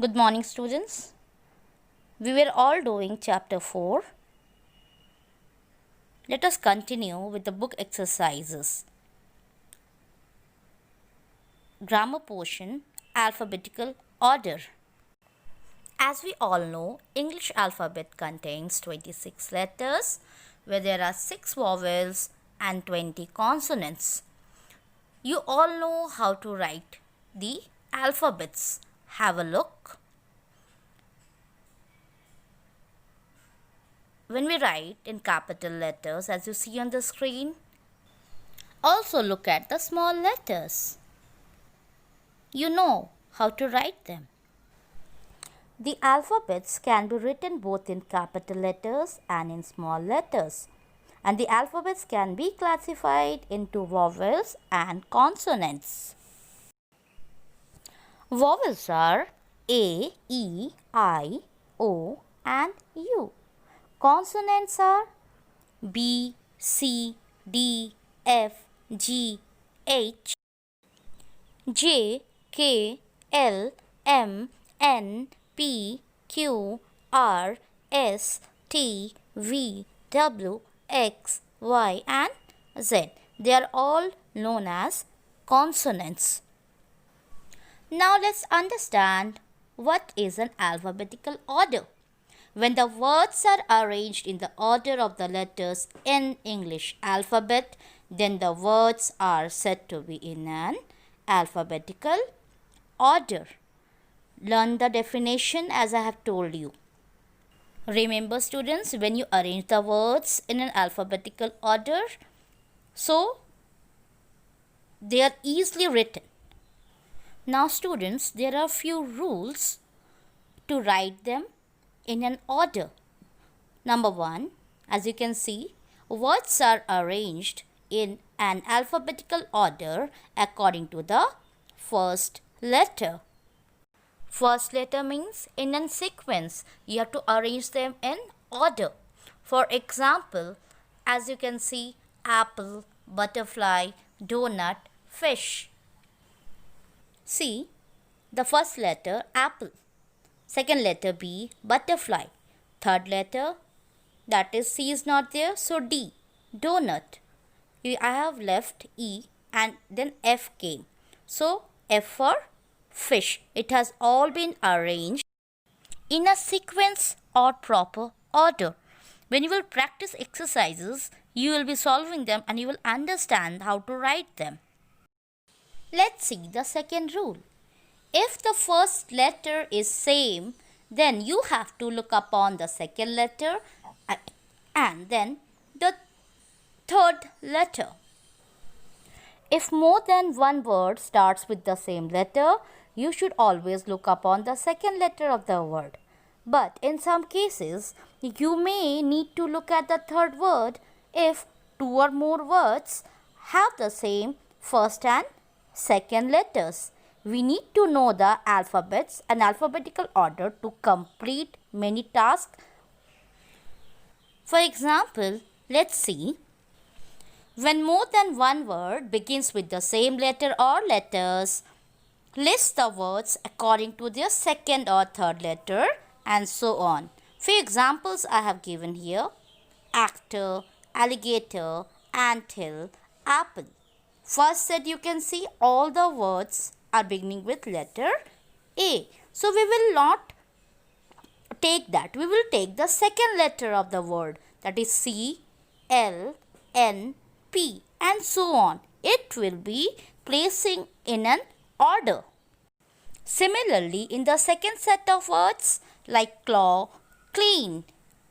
Good morning, students. We were all doing chapter 4. Let us continue with the book exercises. Grammar portion, alphabetical order. As we all know, English alphabet contains 26 letters where there are 6 vowels and 20 consonants. You all know how to write the alphabets. Have a look. When we write in capital letters, as you see on the screen, also look at the small letters. You know how to write them. The alphabets can be written both in capital letters and in small letters. And the alphabets can be classified into vowels and consonants. Vowels are A, E, I, O and U. Consonants are B, C, D, F, G, H, J, K, L, M, N, P, Q, R, S, T, V, W, X, Y and Z. They are all known as consonants. Now let's understand what is an alphabetical order. When the words are arranged in the order of the letters in English alphabet, then the words are said to be in an alphabetical order. Learn the definition as I have told you. Remember, students, when you arrange the words in an alphabetical order, so they are easily written. Now, students, there are few rules to write them in an order. Number 1, as you can see, words are arranged in an alphabetical order according to the first letter. First letter means in a sequence. You have to arrange them in order. For example, as you can see, apple, butterfly, donut, fish. See, the first letter apple. Second letter B, butterfly. Third letter, that is C is not there, so D, donut. I have left E and then F came. So F for fish. It has all been arranged in a sequence or proper order. When you will practice exercises, you will be solving them and you will understand how to write them. Let's see the second rule. If the first letter is same, then you have to look upon the second letter and then the third letter. If more than one word starts with the same letter, you should always look upon the second letter of the word. But in some cases, you may need to look at the third word if 2 or more words have the same first and second letters. We need to know the alphabets and alphabetical order to complete many tasks. For example, let's see. When more than one word begins with the same letter or letters, list the words according to their second or third letter and so on. Few examples I have given here. Actor, alligator, anthill, apple. First set you can see all the words are beginning with letter A. So we will not take that. We will take the second letter of the word, that is C, L, N, P and so on. It will be placing in an order. Similarly, in the second set of words like claw, clean,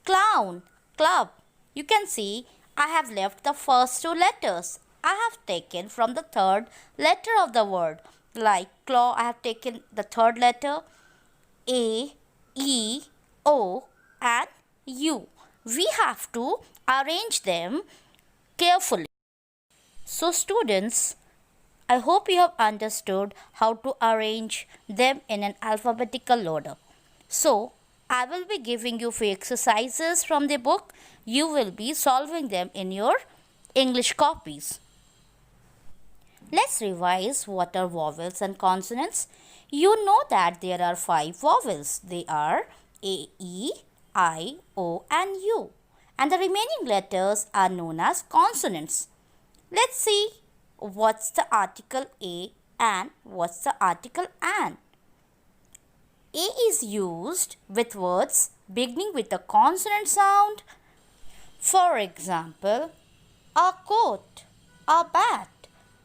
clown, club, you can see I have left the first 2 letters. I have taken from the third letter of the word. Like claw, I have taken the third letter A, E, O and U. We have to arrange them carefully. So students, I hope you have understood how to arrange them in an alphabetical order. So I will be giving you few exercises from the book. You will be solving them in your English copies. Let's revise what are vowels and consonants. You know that there are 5 vowels. They are A, E, I, O and U. And the remaining letters are known as consonants. Let's see what's the article A and what's the article an. A is used with words beginning with a consonant sound. For example, a coat, a bat,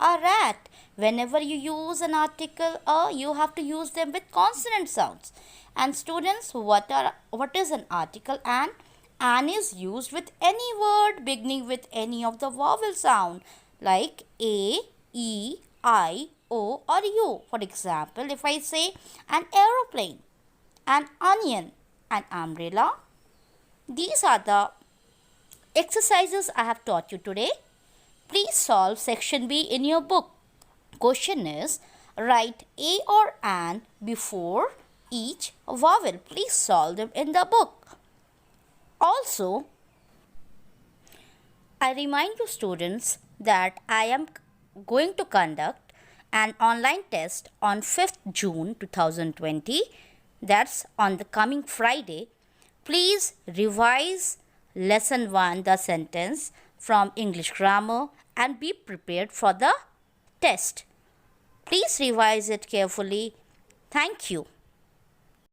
a rat. Whenever you use an article a, you have to use them with consonant sounds. And students, what is an article an? An is used with any word beginning with any of the vowel sound like A, E, I, O or U. For example, if I say an aeroplane, an onion, an umbrella, these are the exercises I have taught you today. Please solve section B in your book. Question is, write A or an before each vowel. Please solve them in the book. Also, I remind you students that I am going to conduct an online test on 5th June 2020. That's on the coming Friday. Please revise lesson 1, the sentence from English grammar, and be prepared for the test. Please revise it carefully. Thank you.